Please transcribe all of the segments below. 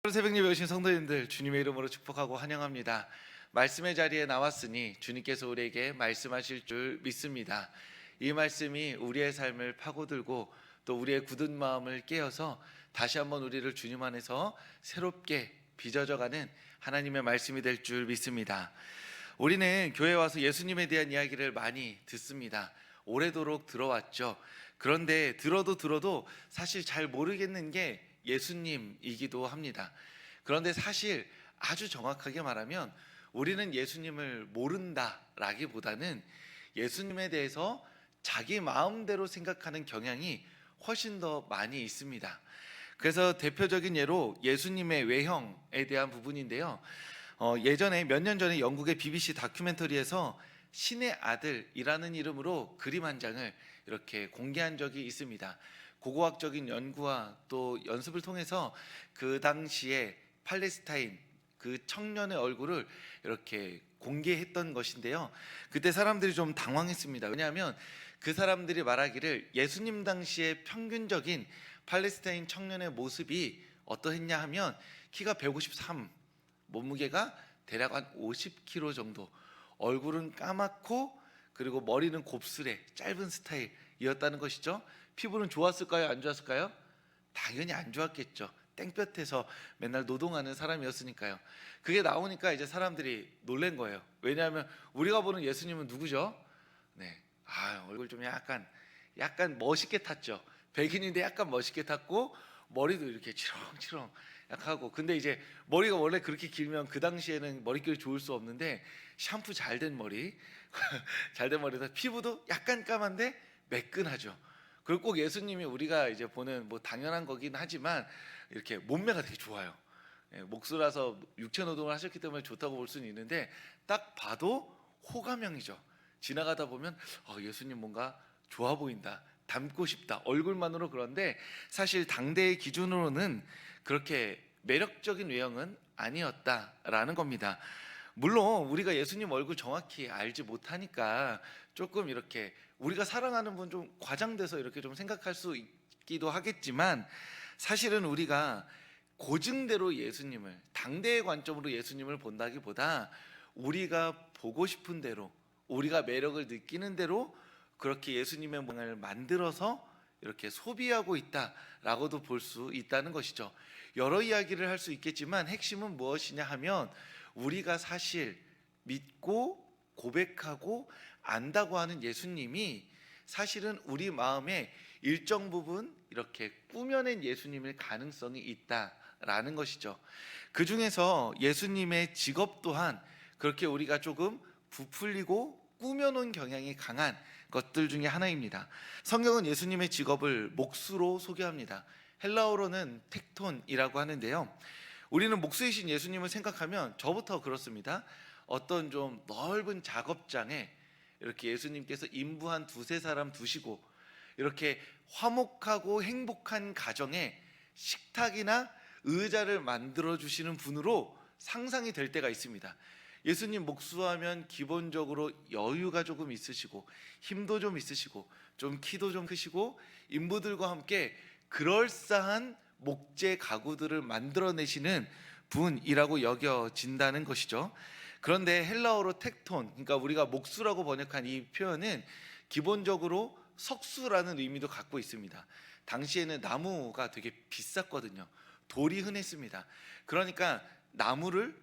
새벽 예배 오신 성도님들 주님의 이름으로 축복하고 환영합니다. 말씀의 자리에 나왔으니 주님께서 우리에게 말씀하실 줄 믿습니다. 이 말씀이 우리의 삶을 파고들고 또 우리의 굳은 마음을 깨어서 다시 한번 우리를 주님 안에서 새롭게 빚어져가는 하나님의 말씀이 될 줄 믿습니다. 우리는 교회에 와서 예수님에 대한 이야기를 많이 듣습니다. 오래도록 들어왔죠. 그런데 들어도 사실 잘 모르겠는 게 예수님이기도 합니다. 그런데 사실 아주 정확하게 말하면 우리는 예수님을 모른다라기보다는 예수님에 대해서 자기 마음대로 생각하는 경향이 훨씬 더 많이 있습니다. 그래서 대표적인 예로 예수님의 외형에 대한 부분인데요. 예전에 몇 년 전에 영국의 BBC 다큐멘터리에서 신의 아들이라는 이름으로 그림 한 장을 이렇게 공개한 적이 있습니다. 고고학적인 연구와 또 연습을 통해서 그 당시에 팔레스타인 그 청년의 얼굴을 이렇게 공개했던 것인데요. 그때 사람들이 좀 당황했습니다. 왜냐하면 그 사람들이 말하기를 예수님 당시의 평균적인 팔레스타인 청년의 모습이 어떠했냐 하면 키가 153, 몸무게가 대략 한 50kg 정도, 얼굴은 까맣고 그리고 머리는 곱슬에 짧은 스타일이었다는 것이죠. 피부는 좋았을까요? 안 좋았을까요? 당연히 안 좋았겠죠. 땡볕에서 맨날 노동하는 사람이었으니까요. 그게 나오니까 이제 사람들이 놀란 거예요. 왜냐하면 우리가 보는 예수님은 누구죠? 얼굴 좀 약간 멋있게 탔죠. 백인인데 약간 멋있게 탔고 머리도 이렇게 치렁치렁 약하고. 근데 이제 머리가 원래 그렇게 길면 그 당시에는 머릿결이 좋을 수 없는데 샴푸 잘 된 머리 잘 된 머리다. 피부도 약간 까만데 매끈하죠. 그리고 꼭 예수님이 우리가 이제 보는 뭐 당연한 거긴 하지만 이렇게 몸매가 되게 좋아요. 목수라서 육체 노동을 하셨기 때문에 좋다고 볼 수는 있는데 딱 봐도 호감형이죠. 지나가다 보면 예수님 뭔가 좋아 보인다, 닮고 싶다, 얼굴만으로. 그런데 사실 당대의 기준으로는 그렇게 매력적인 외형은 아니었다라는 겁니다. 물론 우리가 예수님 얼굴 정확히 알지 못하니까 조금 이렇게 우리가 사랑하는 분 좀 과장돼서 이렇게 좀 생각할 수 있기도 하겠지만, 사실은 우리가 고증대로 예수님을, 당대의 관점으로 예수님을 본다기보다 우리가 보고 싶은 대로, 우리가 매력을 느끼는 대로 그렇게 예수님의 모양을 만들어서 이렇게 소비하고 있다라고도 볼 수 있다는 것이죠. 여러 이야기를 할 수 있겠지만 핵심은 무엇이냐 하면 우리가 사실 믿고 고백하고 안다고 하는 예수님이 사실은 우리 마음에 일정 부분 이렇게 꾸며낸 예수님일 가능성이 있다라는 것이죠. 그 중에서 예수님의 직업 또한 그렇게 우리가 조금 부풀리고 꾸며놓은 경향이 강한 것들 중에 하나입니다. 성경은 예수님의 직업을 목수로 소개합니다. 헬라어로는 텍톤이라고 하는데요. 우리는 목수이신 예수님을 생각하면 저부터 그렇습니다. 어떤 좀 넓은 작업장에 이렇게 예수님께서 인부 한 두세 사람 두시고 이렇게 화목하고 행복한 가정에 식탁이나 의자를 만들어 주시는 분으로 상상이 될 때가 있습니다. 예수님 목수하면 기본적으로 여유가 조금 있으시고 힘도 좀 있으시고 좀 키도 좀 크시고 인부들과 함께 그럴싸한 목재 가구들을 만들어내시는 분이라고 여겨진다는 것이죠. 그런데 헬라어로 텍톤, 그러니까 우리가 목수라고 번역한 이 표현은 기본적으로 석수라는 의미도 갖고 있습니다. 당시에는 나무가 되게 비쌌거든요. 돌이 흔했습니다. 그러니까 나무를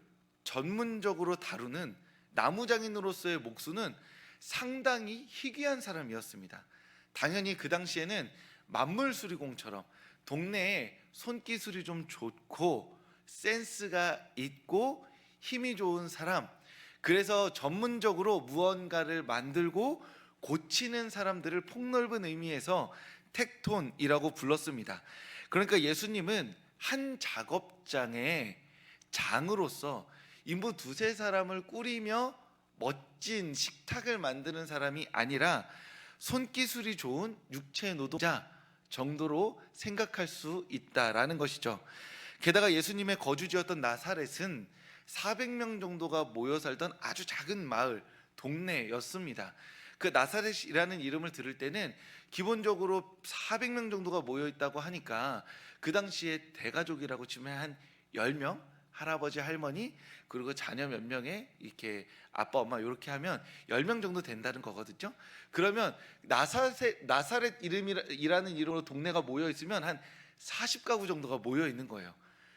전문적으로 다루는 나무장인으로서의 목수는 상당히 희귀한 사람이었습니다. 당연히 그 당시에는 만물수리공처럼 동네에 손기술이 좀 좋고 센스가 있고 힘이 좋은 사람, 그래서 전문적으로 무언가를 만들고 고치는 사람들을 폭넓은 의미에서 텍톤이라고 불렀습니다. 그러니까 예수님은 한 작업장의 장으로서 인부 두세 사람을 꾸리며 멋진 식탁을 만드는 사람이 아니라 손기술이 좋은 육체 노동자 정도로 생각할 수 있다라는 것이죠. 게다가 예수님의 거주지였던 나사렛은 400명 정도가 모여 살던 아주 작은 마을, 동네였습니다. 그 나사렛이라는 이름을 들을 때는 기본적으로 400명 정도가 모여 있다고 하니까 그 당시에 대가족이라고 치면 한 10명, 할아버지, 할머니, 그리고 자녀 몇 명에 이렇게 아빠, 엄마 이렇게 하면 10명 정도 된다는 거거든요. 그러면 나사렛 이름이라는 이름으로 동네가 모여 있으면 한 40가구 정도가 모여 있는 거예요.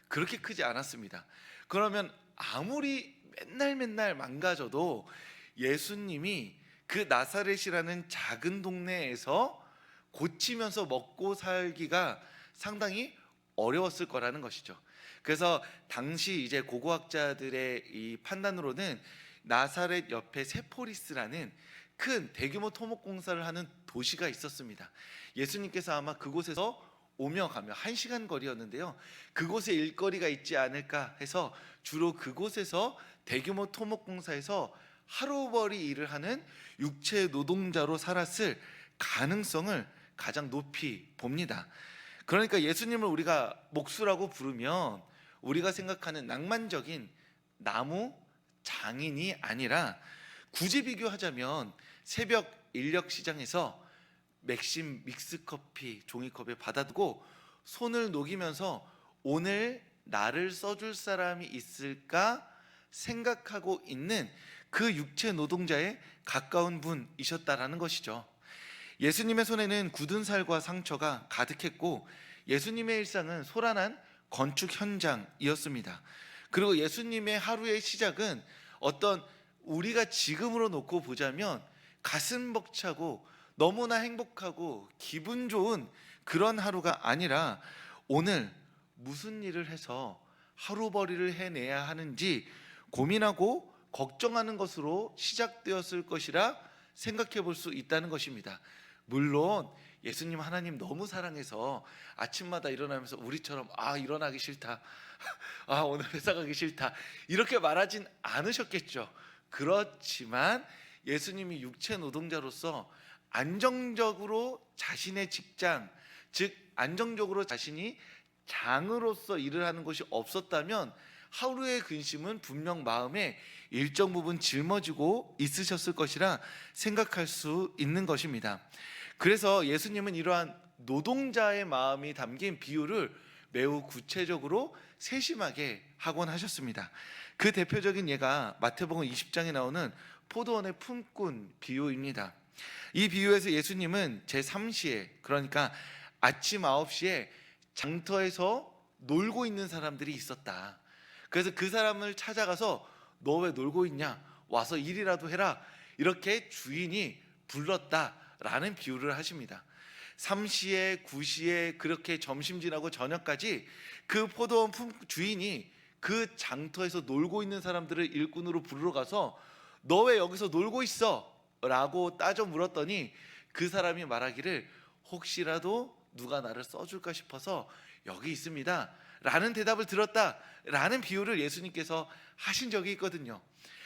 그렇게 크지 않았습니다. 그러면 아무리 맨날 망가져도 예수님이 그 나사렛이라는 작은 동네에서 고치면서 먹고 살기가 상당히 어려웠을 거라는 것이죠. 그래서 당시 이제 고고학자들의 이 판단으로는 나사렛 옆에 세포리스라는 큰 대규모 토목공사를 하는 도시가 있었습니다. 예수님께서 아마 그곳에서 오며 가며 1시간 거리였는데요, 그곳에 일거리가 있지 않을까 해서 주로 그곳에서 대규모 토목공사에서 하루벌이 일을 하는 육체 노동자로 살았을 가능성을 가장 높이 봅니다. 그러니까 예수님을 우리가 목수라고 부르면 우리가 생각하는 낭만적인 나무 장인이 아니라, 굳이 비교하자면 새벽 인력 시장에서 맥심 믹스커피 종이컵에 받아두고 손을 녹이면서 오늘 나를 써줄 사람이 있을까 생각하고 있는 그 육체 노동자에 가까운 분이셨다라는 것이죠. 예수님의 손에는 굳은 살과 상처가 가득했고 예수님의 일상은 소란한 건축 현장이었습니다. 그리고 예수님의 하루의 시작은 어떤 우리가 지금으로 놓고 보자면 가슴 벅차고 너무나 행복하고 기분 좋은 그런 하루가 아니라, 오늘 무슨 일을 해서 하루벌이를 해내야 하는지 고민하고 걱정하는 것으로 시작되었을 것이라 생각해 볼 수 있다는 것입니다. 물론 예수님 하나님 너무 사랑해서 아침마다 일어나면서 우리처럼 일어나기 싫다, 오늘 회사 가기 싫다 이렇게 말하진 않으셨겠죠. 그렇지만 예수님이 육체 노동자로서 안정적으로 자신의 직장, 즉 안정적으로 자신이 장으로서 일을 하는 것이 없었다면 하루의 근심은 분명 마음에 일정 부분 짊어지고 있으셨을 것이라 생각할 수 있는 것입니다. 그래서 예수님은 이러한 노동자의 마음이 담긴 비유를 매우 구체적으로 세심하게 하곤 하셨습니다. 그 대표적인 예가 마태복음 20장에 나오는 포도원의 품꾼 비유입니다. 이 비유에서 예수님은 제3시에, 그러니까 아침 9시에 장터에서 놀고 있는 사람들이 있었다. 그래서 그 사람을 찾아가서 너 왜 놀고 있냐? 와서 일이라도 해라. 이렇게 주인이 불렀다라는 비유를 하십니다. 3시에 9시에 그렇게 점심 지나고 저녁까지 그 포도원 주인이 그 장터에서 놀고 있는 사람들을 일꾼으로 부르러 가서 너 왜 여기서 놀고 있어? 라고 따져 물었더니 그 사람이 말하기를 혹시라도 누가 나를 써줄까 싶어서 여기 있습니다 라는 대답을 들었다라는 비유를 예수님께서 하신 적이 있거든요.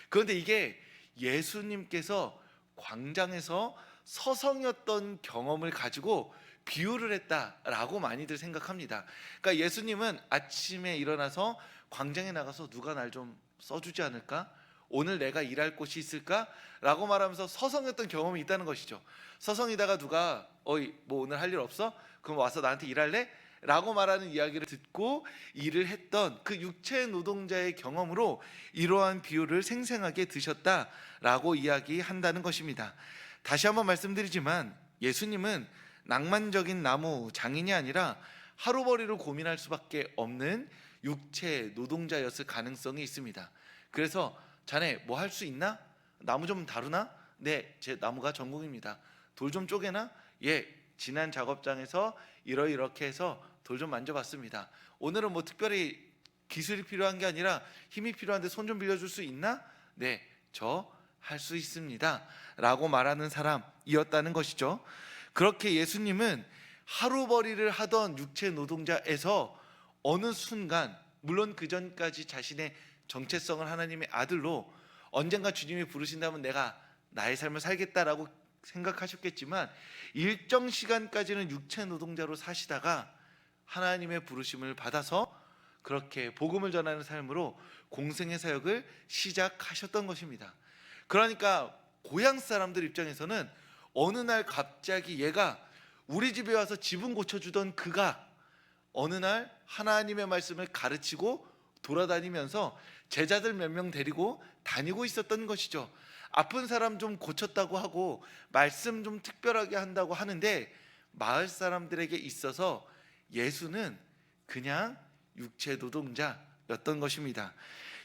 그런데 이게 예수님께서 광장에서 서성였던 경험을 가지고 비유를 했다라고 많이들 생각합니다. 그러니까 예수님은 아침에 일어나서 광장에 나가서 누가 날 좀 써주지 않을까? 오늘 내가 일할 곳이 있을까? 라고 말하면서 서성했던 경험이 있다는 것이죠. 서성이다가 누가 뭐 오늘 할 일 없어? 그럼 와서 나한테 일할래? 라고 말하는 이야기를 듣고 일을 했던 그 육체 노동자의 경험으로 이러한 비유를 생생하게 드셨다라고 이야기한다는 것입니다. 다시 한번 말씀드리지만 예수님은 낭만적인 나무 장인이 아니라 하루벌이를 고민할 수밖에 없는 육체 노동자였을 가능성이 있습니다. 그래서 자네 뭐 할 수 있나? 나무 좀 다루나? 네, 제 나무가 전공입니다. 돌 좀 쪼개나? 예, 지난 작업장에서 이렇게 해서 돌 좀 만져봤습니다. 오늘은 뭐 특별히 기술이 필요한 게 아니라 힘이 필요한데 손 좀 빌려줄 수 있나? 네, 저 할 수 있습니다 라고 말하는 사람이었다는 것이죠. 그렇게 예수님은 하루벌이를 하던 육체 노동자에서 어느 순간, 물론 그 전까지 자신의 정체성을 하나님의 아들로 언젠가 주님이 부르신다면 내가 나의 삶을 살겠다라고 생각하셨겠지만 일정 시간까지는 육체 노동자로 사시다가 하나님의 부르심을 받아서 그렇게 복음을 전하는 삶으로 공생의 사역을 시작하셨던 것입니다. 그러니까 고향 사람들 입장에서는 어느 날 갑자기 얘가 우리 집에 와서 지붕 고쳐주던 그가 어느 날 하나님의 말씀을 가르치고 돌아다니면서 제자들 몇 명 데리고 다니고 있었던 것이죠. 아픈 사람 좀 고쳤다고 하고 말씀 좀 특별하게 한다고 하는데 마을 사람들에게 있어서 예수는 그냥 육체 노동자였던 것입니다.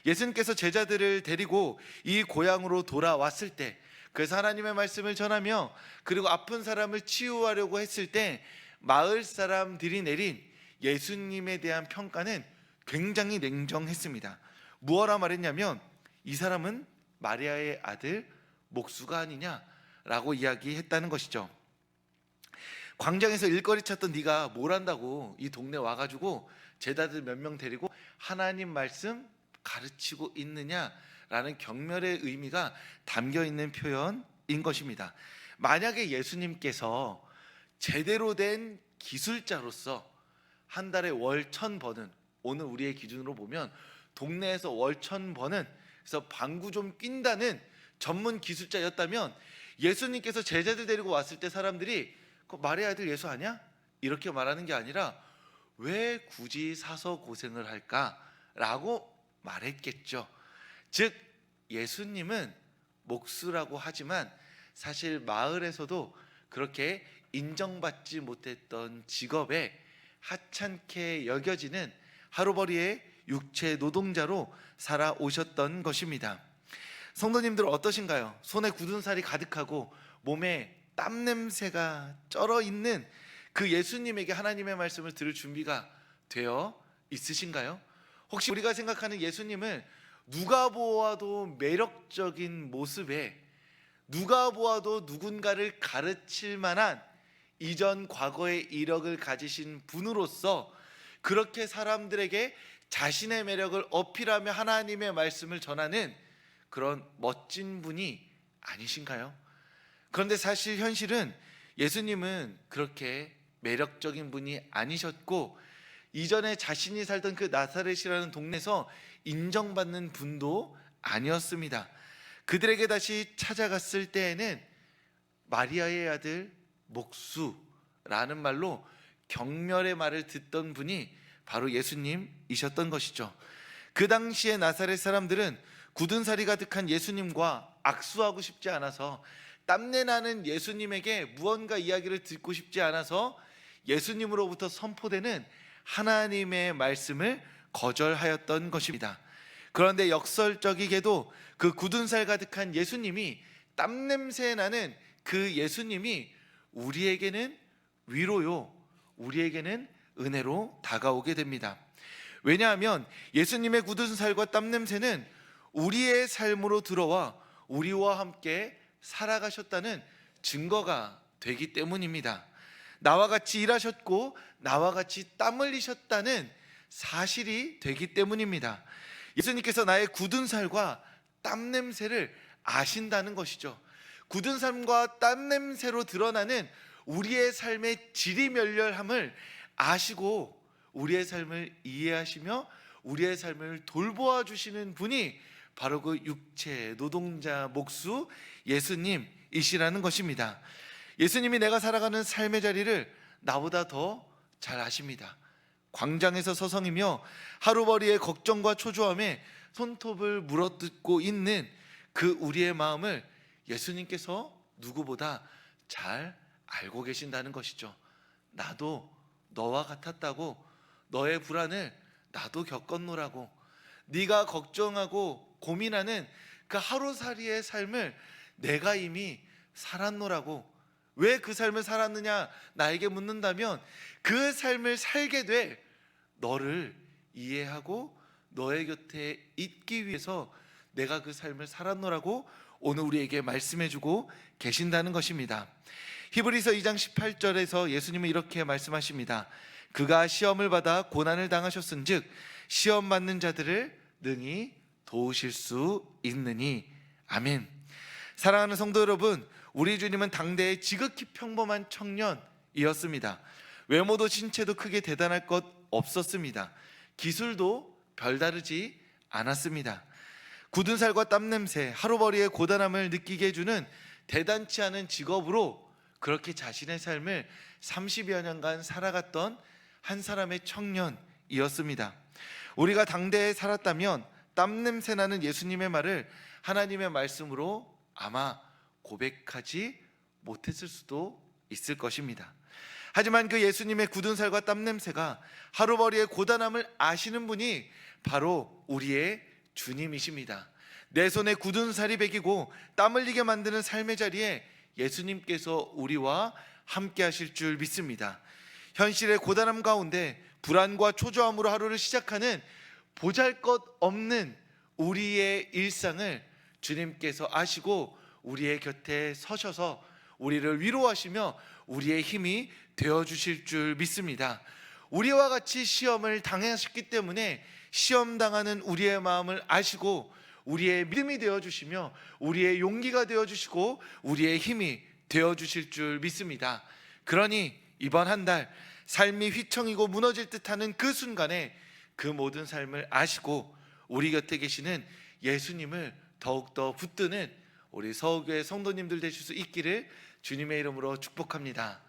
예수님께서 제자들을 데리고 이 고향으로 돌아왔을 때, 그래서 하나님의 말씀을 전하며 그리고 아픈 사람을 치유하려고 했을 때 마을 사람들이 내린 예수님에 대한 평가는 굉장히 냉정했습니다. 무엇라 말했냐면 이 사람은 마리아의 아들 목수가 아니냐라고 이야기했다는 것이죠. 광장에서 일거리 찾던 네가 뭘 한다고 이 동네 와가지고 제자들 몇 명 데리고 하나님 말씀 가르치고 있느냐라는 경멸의 의미가 담겨 있는 표현인 것입니다. 만약에 예수님께서 제대로 된 기술자로서 한 달에 월 1,000번은, 오늘 우리의 기준으로 보면 동네에서 월 1,000번은, 그래서 방구 좀 낀다는 전문 기술자였다면 예수님께서 제자들 데리고 왔을 때 사람들이 그 마리아 아들 예수 아니야? 이렇게 말하는 게 아니라 왜 굳이 사서 고생을 할까라고 말했겠죠. 즉 예수님은 목수라고 하지만 사실 마을에서도 그렇게 인정받지 못했던 직업에 하찮게 여겨지는 하루벌이의 육체 노동자로 살아오셨던 것입니다. 성도님들 어떠신가요? 손에 굳은 살이 가득하고 몸에 땀 냄새가 쩔어 있는 그 예수님에게 하나님의 말씀을 들을 준비가 되어 있으신가요? 혹시 우리가 생각하는 예수님을 누가 보아도 매력적인 모습에, 누가 보아도 누군가를 가르칠 만한 이전 과거의 이력을 가지신 분으로서 그렇게 사람들에게 자신의 매력을 어필하며 하나님의 말씀을 전하는 그런 멋진 분이 아니신가요? 그런데 사실 현실은 예수님은 그렇게 매력적인 분이 아니셨고 이전에 자신이 살던 그 나사렛이라는 동네에서 인정받는 분도 아니었습니다. 그들에게 다시 찾아갔을 때에는 마리아의 아들 목수라는 말로 경멸의 말을 듣던 분이 바로 예수님이셨던 것이죠. 그 당시에 나사렛 사람들은 굳은 살이 가득한 예수님과 악수하고 싶지 않아서, 땀내 나는 예수님에게 무언가 이야기를 듣고 싶지 않아서 예수님으로부터 선포되는 하나님의 말씀을 거절하였던 것입니다. 그런데 역설적이게도 그 굳은 살 가득한 예수님이, 땀냄새 나는 그 예수님이 우리에게는 위로요, 우리에게는 은혜로 다가오게 됩니다. 왜냐하면 예수님의 굳은 살과 땀냄새는 우리의 삶으로 들어와 우리와 함께 살아가셨다는 증거가 되기 때문입니다. 나와 같이 일하셨고 나와 같이 땀 흘리셨다는 사실이 되기 때문입니다. 예수님께서 나의 굳은 살과 땀 냄새를 아신다는 것이죠. 굳은 삶과 땀 냄새로 드러나는 우리의 삶의 지리멸렬함을 아시고 우리의 삶을 이해하시며 우리의 삶을 돌보아 주시는 분이 바로 그 육체 노동자 목수 예수님이시라는 것입니다. 예수님이 내가 살아가는 삶의 자리를 나보다 더 잘 아십니다. 광장에서 서성이며 하루벌이의 걱정과 초조함에 손톱을 물어뜯고 있는 그 우리의 마음을 예수님께서 누구보다 잘 알고 계신다는 것이죠. 나도 너와 같았다고, 너의 불안을 나도 겪었노라고, 네가 걱정하고 고민하는 그 하루살이의 삶을 내가 이미 살았노라고. 왜 그 삶을 살았느냐 나에게 묻는다면 그 삶을 살게 될 너를 이해하고 너의 곁에 있기 위해서 내가 그 삶을 살았노라고 오늘 우리에게 말씀해주고 계신다는 것입니다. 히브리서 2장 18절에서 예수님은 이렇게 말씀하십니다. 그가 시험을 받아 고난을 당하셨은즉 시험 받는 자들을 능히 도우실 수 있느니. 아멘. 사랑하는 성도 여러분, 우리 주님은 당대의 지극히 평범한 청년이었습니다. 외모도 신체도 크게 대단할 것 없었습니다. 기술도 별다르지 않았습니다. 굳은 살과 땀냄새, 하루벌이의 고단함을 느끼게 해주는 대단치 않은 직업으로 그렇게 자신의 삶을 30여 년간 살아갔던 한 사람의 청년이었습니다. 우리가 당대에 살았다면 땀 냄새 나는 예수님의 말을 하나님의 말씀으로 아마 고백하지 못했을 수도 있을 것입니다. 하지만 그 예수님의 굳은 살과 땀 냄새가 하루벌이의 고단함을 아시는 분이 바로 우리의 주님이십니다. 내 손에 굳은 살이 배기고 땀 흘리게 만드는 삶의 자리에 예수님께서 우리와 함께 하실 줄 믿습니다. 현실의 고단함 가운데 불안과 초조함으로 하루를 시작하는 보잘것없는 우리의 일상을 주님께서 아시고 우리의 곁에 서셔서 우리를 위로하시며 우리의 힘이 되어주실 줄 믿습니다. 우리와 같이 시험을 당하셨기 때문에 시험 당하는 우리의 마음을 아시고 우리의 믿음이 되어주시며 우리의 용기가 되어주시고 우리의 힘이 되어주실 줄 믿습니다. 그러니 이번 한 달 삶이 휘청이고 무너질 듯하는 그 순간에 그 모든 삶을 아시고 우리 곁에 계시는 예수님을 더욱더 붙드는 우리 서울교회 성도님들 되실 수 있기를 주님의 이름으로 축복합니다.